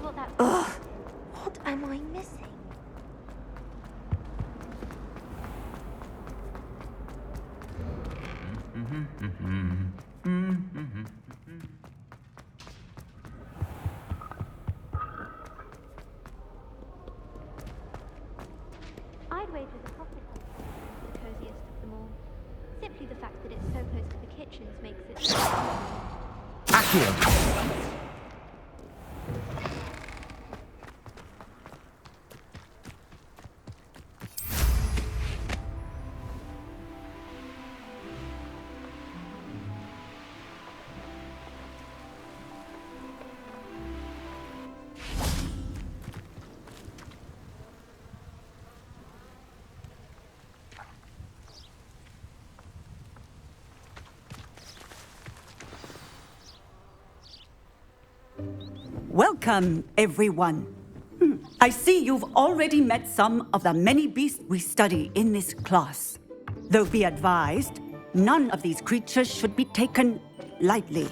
what that... Ugh. What am I missing? I'd wager the coffee is the coziest of them all. Simply the fact that it's so close to the kitchens makes it... Accio! Welcome, everyone. I see you've already met some of the many beasts we study in this class. Though be advised, none of these creatures should be taken lightly.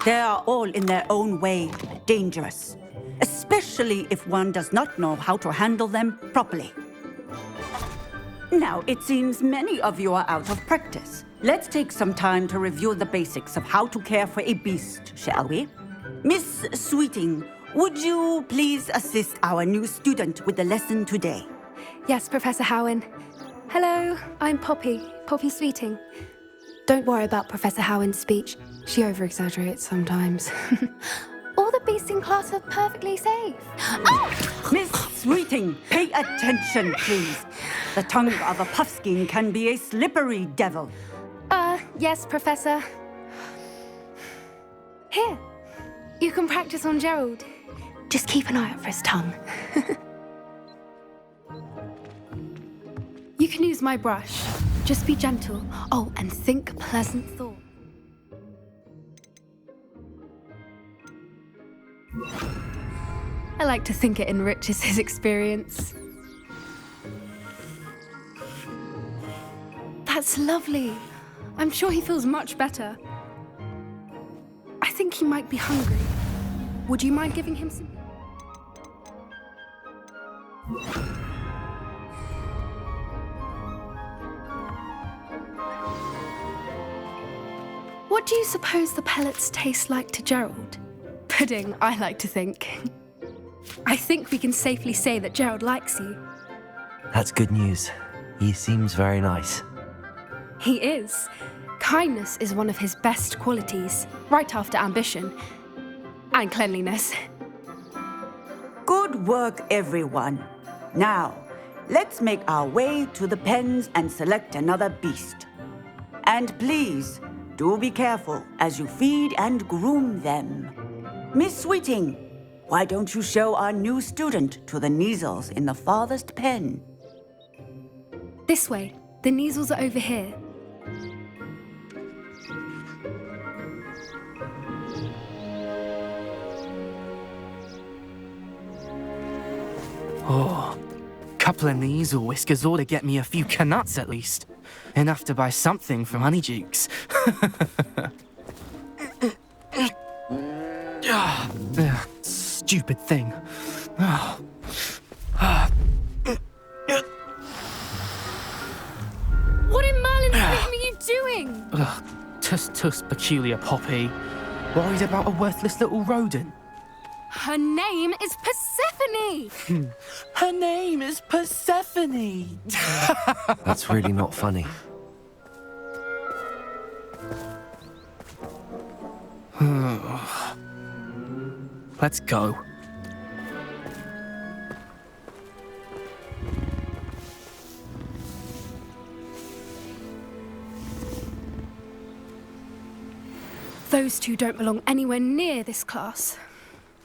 They are all in their own way dangerous, especially if one does not know how to handle them properly. Now, it seems many of you are out of practice. Let's take some time to review the basics of how to care for a beast, shall we? Miss Sweeting, would you please assist our new student with the lesson today? Yes, Professor Howin. Hello, I'm Poppy Sweeting. Don't worry about Professor Howin's speech. She over-exaggerates sometimes. All the beasts in class are perfectly safe. Oh! Miss Sweeting, pay attention, please. The tongue of a puffskein can be a slippery devil. Yes, Professor. Here, you can practice on Gerald. Just keep an eye out for his tongue. You can use my brush. Just be gentle. Oh, and think pleasant thoughts. I like to think it enriches his experience. That's lovely. I'm sure he feels much better. I think he might be hungry. Would you mind giving him some? What do you suppose the pellets taste like to Gerald? Pudding, I like to think. I think we can safely say that Gerald likes you. That's good news. He seems very nice. He is. Kindness is one of his best qualities, right after ambition and cleanliness. Good work, everyone. Now, let's make our way to the pens and select another beast. And please, do be careful as you feed and groom them. Miss Sweeting, why don't you show our new student to the Neasels in the farthest pen? This way. The Neasels are over here. Oh, couple of Neasel whiskers ought to get me a few canuts at least. Enough to buy something from Honeydukes. Stupid thing. What in Merlin's name are you doing? Tuss, peculiar Poppy. Worried about a worthless little rodent. Her name is Persephone! Her name is Persephone! That's really not funny. Let's go. Those two don't belong anywhere near this class.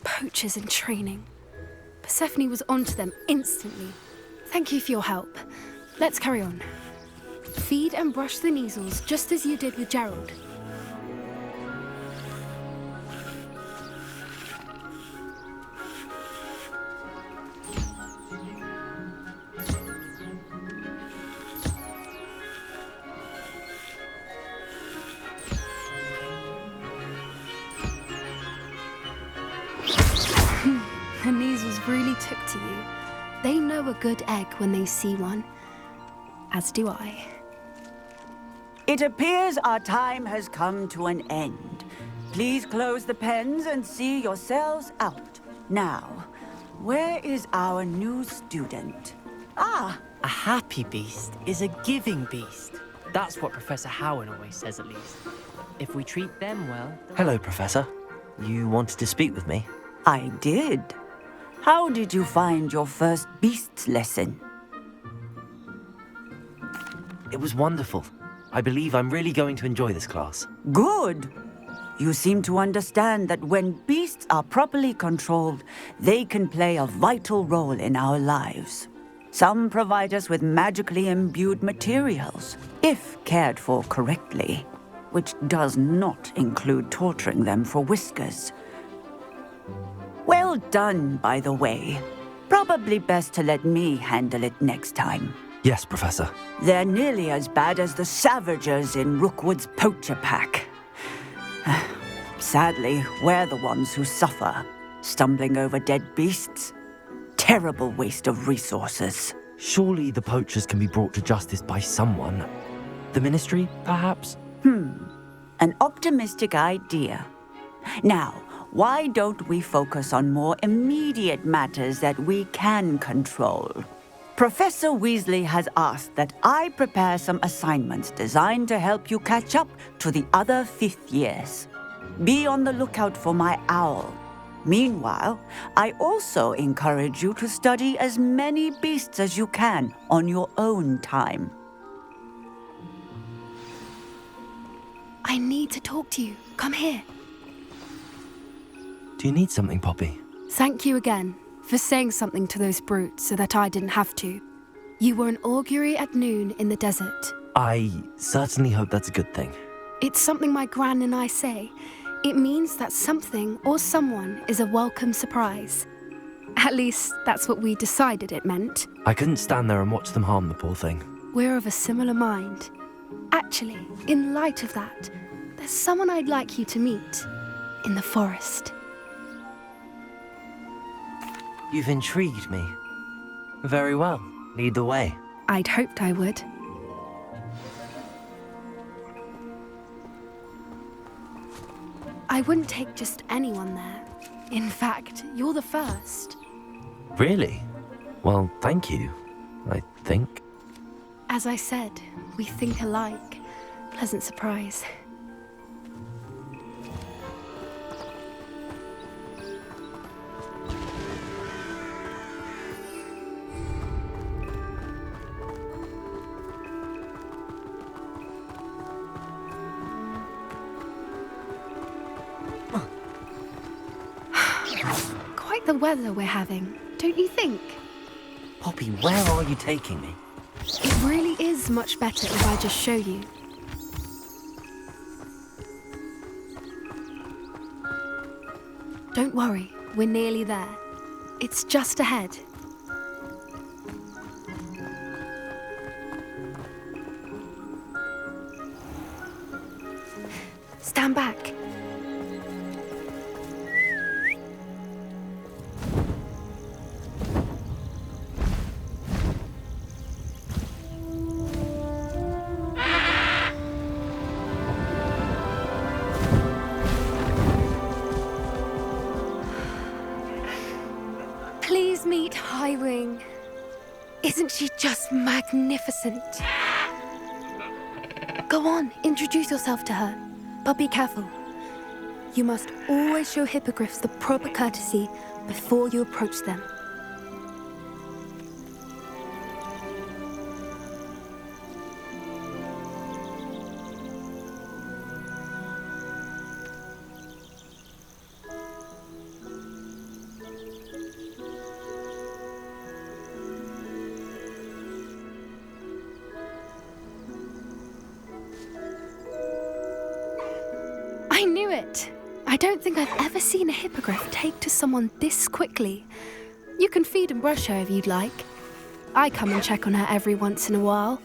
Poachers in training. Persephone was onto them instantly. Thank you for your help. Let's carry on. Feed and brush the Neasels just as you did with Gerald. took to you. They know a good egg when they see one. As do I. It appears our time has come to an end. Please close the pens and see yourselves out. Now, where is our new student? Ah, A happy beast is a giving beast. That's what Professor Howin always says, at least. If we treat them well... Hello, Professor. You wanted to speak with me? I did. How did you find your first beasts lesson? It was wonderful. I believe I'm really going to enjoy this class. Good. You seem to understand that when beasts are properly controlled, they can play a vital role in our lives. Some provide us with magically imbued materials, if cared for correctly, which does not include torturing them for whiskers. Well done, by the way. Probably best to let me handle it next time. Yes, Professor. They're nearly as bad as the Savagers in Rookwood's poacher pack. Sadly, we're the ones who suffer, stumbling over dead beasts. Terrible waste of resources. Surely the poachers can be brought to justice by someone. The Ministry, perhaps? An optimistic idea. Now, why don't we focus on more immediate matters that we can control? Professor Weasley has asked that I prepare some assignments designed to help you catch up to the other fifth years. Be on the lookout for my owl. Meanwhile, I also encourage you to study as many beasts as you can on your own time. I need to talk to you. Come here. Do you need something, Poppy? Thank you again for saying something to those brutes so that I didn't have to. You were an augury at noon in the desert. I certainly hope that's a good thing. It's something my gran and I say. It means that something or someone is a welcome surprise. At least, that's what we decided it meant. I couldn't stand there and watch them harm the poor thing. We're of a similar mind. Actually, in light of that, there's someone I'd like you to meet in the forest. You've intrigued me. Very well. Lead the way. I'd hoped I would. I wouldn't take just anyone there. In fact, you're the first. Really? Well, thank you, I think. As I said, we think alike. Pleasant surprise. Quite the weather we're having, don't you think? Poppy, where are you taking me? It really is much better if I just show you. Don't worry, we're nearly there. It's just ahead. Stand back. Please meet Highwing. Isn't she just magnificent? Go on, introduce yourself to her. But be careful. You must always show hippogriffs the proper courtesy before you approach them. I knew it! I don't think I've ever seen a hippogriff take to someone this quickly. You can feed and brush her if you'd like. I come and check on her every once in a while.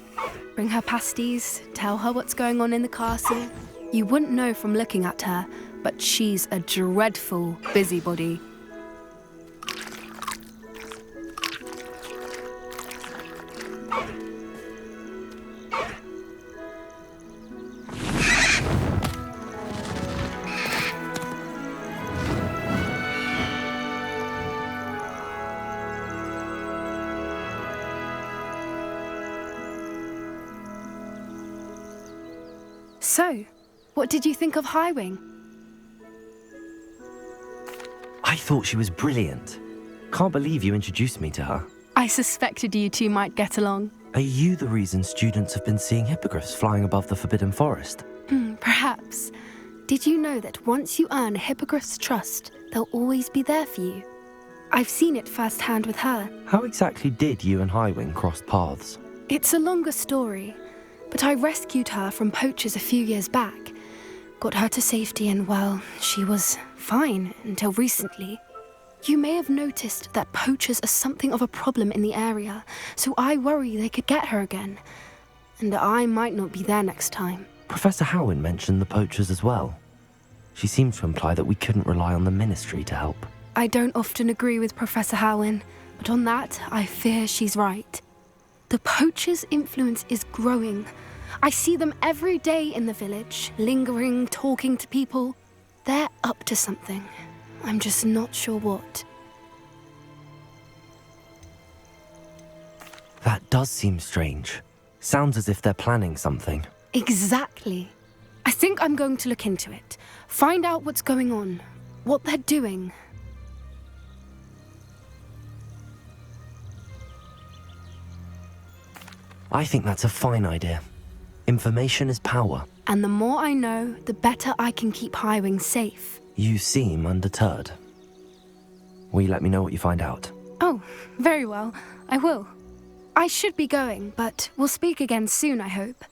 Bring her pasties, tell her what's going on in the castle. You wouldn't know from looking at her, but she's a dreadful busybody. So, what did you think of Highwing? I thought she was brilliant. Can't believe you introduced me to her. I suspected you two might get along. Are you the reason students have been seeing hippogriffs flying above the Forbidden Forest? Perhaps. Did you know that once you earn a Hippogriff's trust, they'll always be there for you? I've seen it firsthand with her. How exactly did you and Highwing cross paths? It's a longer story, but I rescued her from poachers a few years back. Got her to safety and, well, she was fine until recently. You may have noticed that poachers are something of a problem in the area, so I worry they could get her again. And I might not be there next time. Professor Howin mentioned the poachers as well. She seemed to imply that we couldn't rely on the ministry to help. I don't often agree with Professor Howin, but on that, I fear she's right. The poachers' influence is growing. I see them every day in the village, lingering, talking to people. They're up to something. I'm just not sure what. That does seem strange. Sounds as if they're planning something. Exactly. I think I'm going to look into it. Find out what's going on, what they're doing. I think that's a fine idea. Information is power. And the more I know, the better I can keep Highwing safe. You seem undeterred. Will you let me know what you find out? Oh, very well. I will. I should be going, but we'll speak again soon, I hope.